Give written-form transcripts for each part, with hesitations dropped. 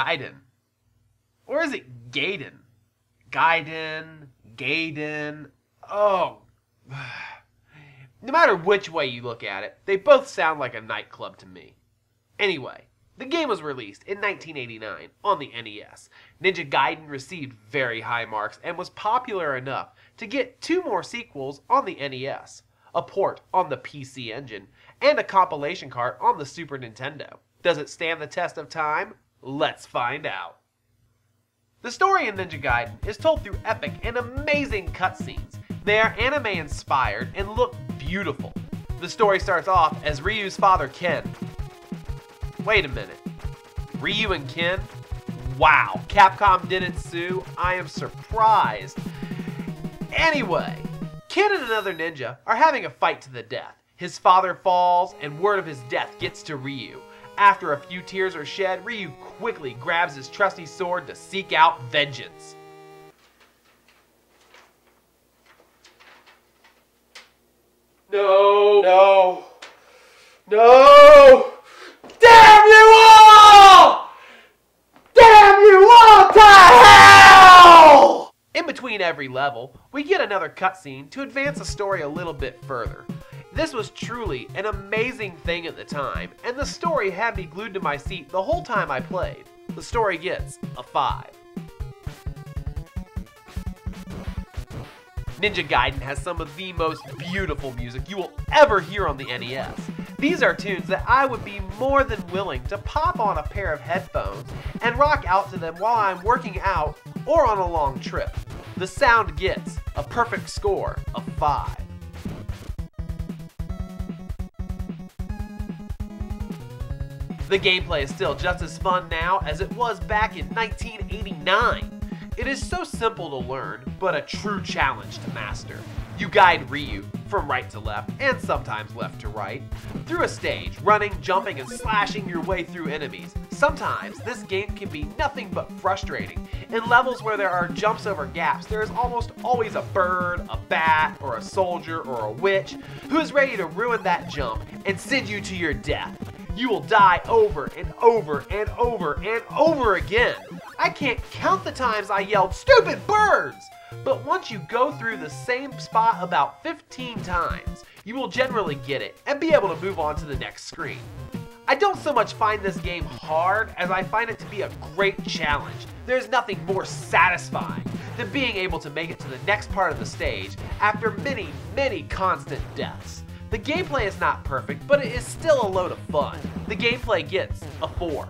Gaiden. Or is it Gaiden? Gaiden. Oh. No matter which way you look at it, they both sound like a nightclub to me. Anyway, the game was released in 1989 on the NES. Ninja Gaiden received very high marks and was popular enough to get 2 more sequels on the NES, a port on the PC Engine, and a compilation cart on the Super Nintendo. Does it stand the test of time? Let's find out. The story in Ninja Gaiden is told through epic and amazing cutscenes. They are anime inspired and look beautiful. The story starts off as Ryu's father Ken. Wait a minute. Ryu and Ken? Wow, Capcom didn't sue? I am surprised. Anyway, Ken and another ninja are having a fight to the death. His father falls and word of his death gets to Ryu. After a few tears are shed, Ryu quickly grabs his trusty sword to seek out vengeance. No! Damn you all! Damn you all to hell! In between every level, we get another cutscene to advance the story a little bit further. This was truly an amazing thing at the time, and the story had me glued to my seat the whole time I played. The story gets a 5. Ninja Gaiden has some of the most beautiful music you will ever hear on the NES. These are tunes that I would be more than willing to pop on a pair of headphones and rock out to them while I'm working out or on a long trip. The sound gets a perfect score of 5. The gameplay is still just as fun now as it was back in 1989. It is so simple to learn, but a true challenge to master. You guide Ryu from right to left, and sometimes left to right, through a stage, running, jumping, and slashing your way through enemies. Sometimes this game can be nothing but frustrating. In levels where there are jumps over gaps, there is almost always a bird, a bat, or a soldier, or a witch who is ready to ruin that jump and send you to your death. You will die over and over and over and over again. I can't count the times I yelled, "Stupid birds!" But once you go through the same spot about 15 times, you will generally get it and be able to move on to the next screen. I don't so much find this game hard as I find it to be a great challenge. There's nothing more satisfying than being able to make it to the next part of the stage after many, many constant deaths. The gameplay is not perfect, but it is still a load of fun. The gameplay gets a 4.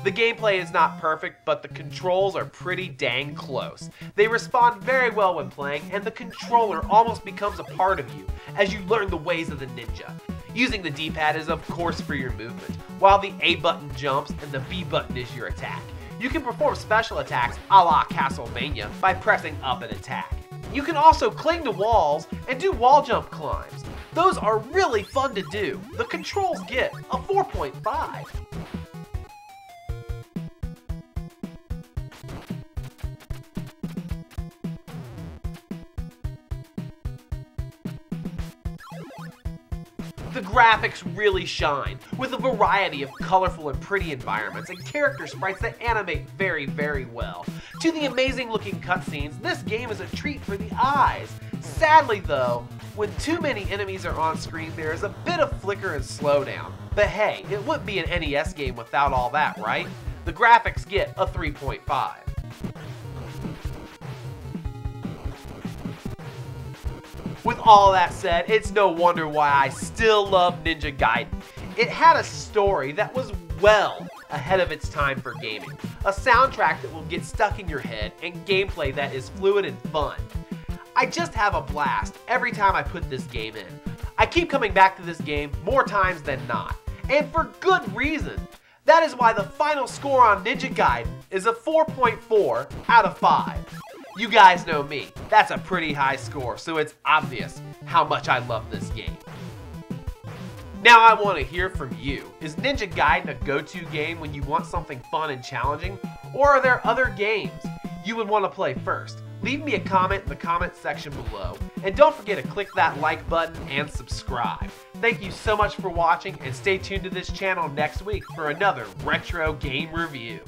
The gameplay is not perfect, but the controls are pretty dang close. They respond very well when playing, and the controller almost becomes a part of you as you learn the ways of the ninja. Using the D-pad is of course for your movement, while the A button jumps and the B button is your attack. You can perform special attacks a la Castlevania by pressing up and attack. You can also cling to walls and do wall jump climbs. Those are really fun to do. The controls get a 4.5. The graphics really shine, with a variety of colorful and pretty environments and character sprites that animate very, very well. To the amazing looking cutscenes, this game is a treat for the eyes. Sadly though, when too many enemies are on screen, there is a bit of flicker and slowdown. But hey, it wouldn't be an NES game without all that, right? The graphics get a 3.5. With all that said, it's no wonder why I still love Ninja Gaiden. It had a story that was well ahead of its time for gaming, a soundtrack that will get stuck in your head, and gameplay that is fluid and fun. I just have a blast every time I put this game in. I keep coming back to this game more times than not, and for good reason. That is why the final score on Ninja Gaiden is a 4.4 out of 5. You guys know me, that's a pretty high score, so it's obvious how much I love this game. Now I want to hear from you. Is Ninja Gaiden a go-to game when you want something fun and challenging? Or are there other games you would want to play first? Leave me a comment in the comment section below. And don't forget to click that like button and subscribe. Thank you so much for watching, and stay tuned to this channel next week for another retro game review.